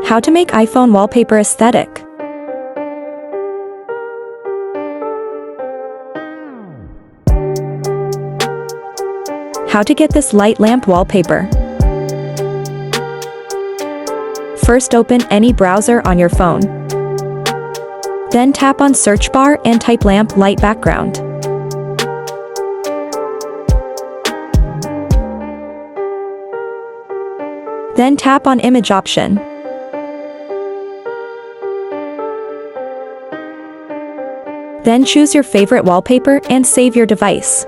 How to make iPhone wallpaper aesthetic. How to get this light lamp wallpaper. First, open any browser on your phone. Then tap on search bar and type lamp light background. Then tap on image option. Then choose your favorite wallpaper and save your device.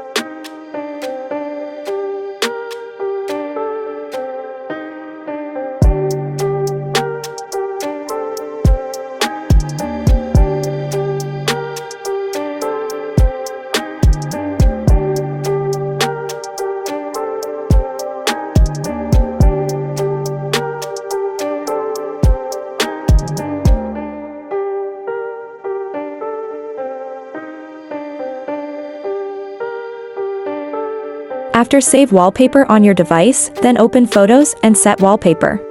After save wallpaper on your device, then open Photos and set wallpaper.